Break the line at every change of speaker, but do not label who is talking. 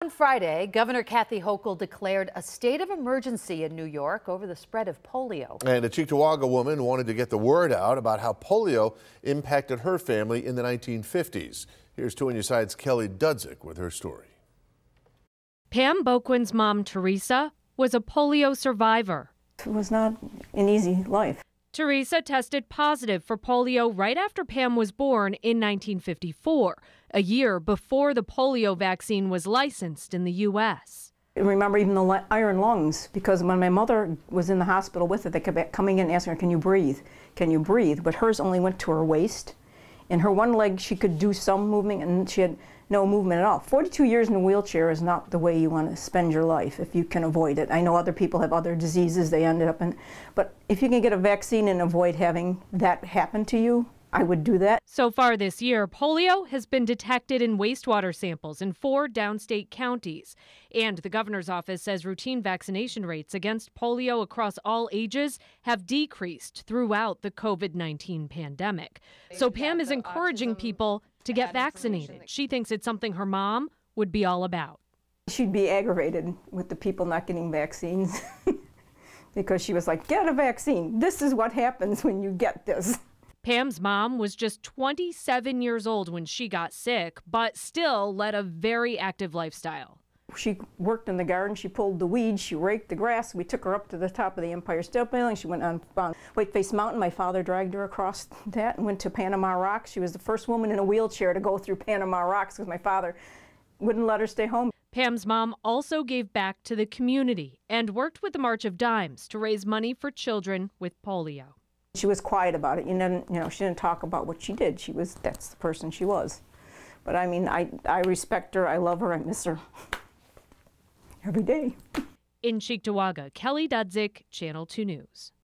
On Friday, Governor Kathy Hochul declared a state of emergency in New York over the spread of polio.
And a Cheektowaga woman wanted to get the word out about how polio impacted her family in the 1950s. Here's 2 on your side's Kelly Dudzik with her story.
Pam Boquin's mom, Teresa, was a polio survivor.
It was not an easy life.
Teresa tested positive for polio right after Pam was born in 1954, a year before the polio vaccine was licensed in the U.S.
I remember even the iron lungs, because when my mother was in the hospital with it, they kept coming in and asking her, "Can you breathe? Can you breathe?" But hers only went to her waist. In her one leg, she could do some movement, and she had no movement at all. 42 years in a wheelchair is not the way you want to spend your life if you can avoid it. I know other people have other diseases they ended up in, but if you can get a vaccine and avoid having that happen to you, I would do that.
So far this year, polio has been detected in wastewater samples in 4 downstate counties. And the governor's office says routine vaccination rates against polio across all ages have decreased throughout the COVID-19 pandemic. So Pam is encouraging people to get vaccinated. She thinks it's something her mom would be all about.
She'd be aggravated with the people not getting vaccines because she was like, "Get a vaccine. This is what happens when you get this."
Pam's mom was just 27 years old when she got sick, but still led a very active lifestyle.
She worked in the garden, she pulled the weeds, she raked the grass. We took her up to the top of the Empire State Building. She went on Whiteface Mountain. My father dragged her across that and went to Panama Rocks. She was the first woman in a wheelchair to go through Panama Rocks because my father wouldn't let her stay home.
Pam's mom also gave back to the community and worked with the March of Dimes to raise money for children with polio.
She was quiet about it. She didn't talk about what she did. That's the person she was. But I mean, I respect her, I love her, I miss her every day.
In Cheektowaga, Kelly Dudzik, Channel 2 News.